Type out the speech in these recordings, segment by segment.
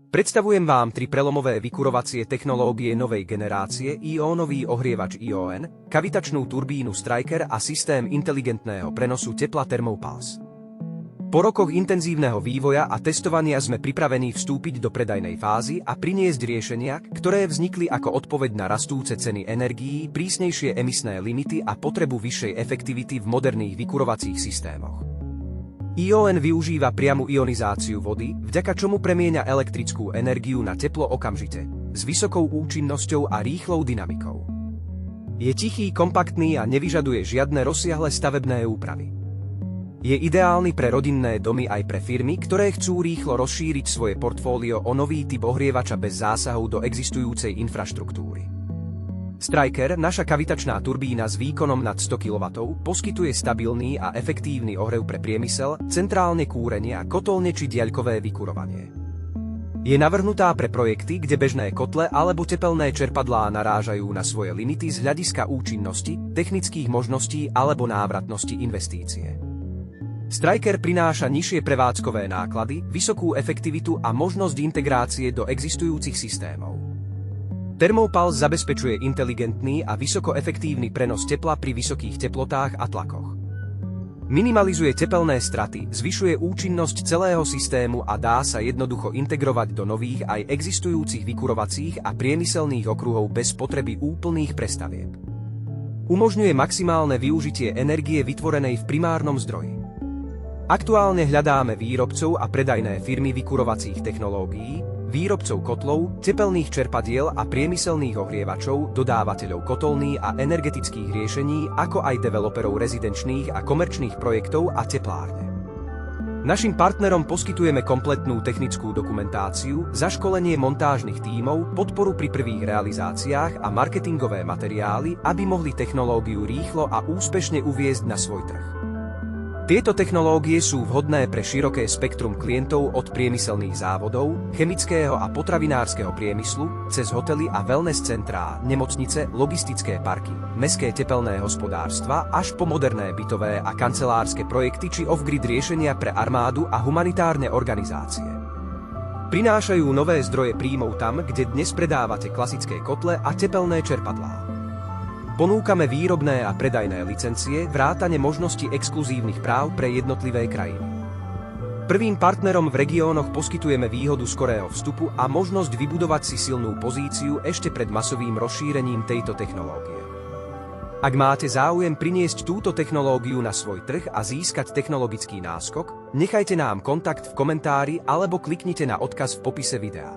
Predstavujem vám 3 prelomové vykurovacie technológie novej generácie: iónový ohrievač ION, kavitačnú turbínu Striker a systém inteligentného prenosu tepla Thermopulse. Po rokoch intenzívneho vývoja a testovania sme pripravení vstúpiť do predajnej fázy a priniesť riešenia, ktoré vznikli ako odpoveď na rastúce ceny energií, prísnejšie emisné limity a potrebu vyššej efektivity v moderných vykurovacích systémoch. ION využíva priamu ionizáciu vody, vďaka čomu premieňa elektrickú energiu na teplo okamžite, s vysokou účinnosťou a rýchlou dynamikou. Je tichý, kompaktný a nevyžaduje žiadne rozsiahle stavebné úpravy. Je ideálny pre rodinné domy aj pre firmy, ktoré chcú rýchlo rozšíriť svoje portfólio o nový typ ohrievača bez zásahov do existujúcej infraštruktúry. Striker, naša kavitačná turbína s výkonom nad 100 kW, poskytuje stabilný a efektívny ohrev pre priemysel, centrálne kúrenie, kotolne či diaľkové vykurovanie. Je navrhnutá pre projekty, kde bežné kotle alebo tepelné čerpadlá narážajú na svoje limity z hľadiska účinnosti, technických možností alebo návratnosti investície. Striker prináša nižšie prevádzkové náklady, vysokú efektivitu a možnosť integrácie do existujúcich systémov. Thermopulse zabezpečuje inteligentný a vysokoefektívny prenos tepla pri vysokých teplotách a tlakoch. Minimalizuje tepelné straty, zvyšuje účinnosť celého systému a dá sa jednoducho integrovať do nových aj existujúcich vykurovacích a priemyselných okruhov bez potreby úplných prestavieb. Umožňuje maximálne využitie energie vytvorenej v primárnom zdroji. Aktuálne hľadáme výrobcov a predajné firmy vykurovacích technológií, výrobcov kotlov, tepelných čerpadiel a priemyselných ohrievačov, dodávateľov kotolní a energetických riešení, ako aj developerov rezidenčných a komerčných projektov a teplárne. Našim partnerom poskytujeme kompletnú technickú dokumentáciu, zaškolenie montážnych tímov, podporu pri prvých realizáciách a marketingové materiály, aby mohli technológiu rýchlo a úspešne uviesť na svoj trh. Tieto technológie sú vhodné pre široké spektrum klientov od priemyselných závodov, chemického a potravinárskeho priemyslu, cez hotely a wellness centrá, nemocnice, logistické parky, mestské tepelné hospodárstva až po moderné bytové a kancelárske projekty či off-grid riešenia pre armádu a humanitárne organizácie. Prinášajú nové zdroje príjmov tam, kde dnes predávate klasické kotle a tepelné čerpadlá. Ponúkame výrobné a predajné licencie, vrátane možnosti exkluzívnych práv pre jednotlivé krajiny. Prvým partnerom v regiónoch poskytujeme výhodu skorého vstupu a možnosť vybudovať si silnú pozíciu ešte pred masovým rozšírením tejto technológie. Ak máte záujem priniesť túto technológiu na svoj trh a získať technologický náskok, nechajte nám kontakt v komentári alebo kliknite na odkaz v popise videa.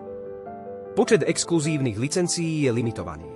Počet exkluzívnych licencií je limitovaný.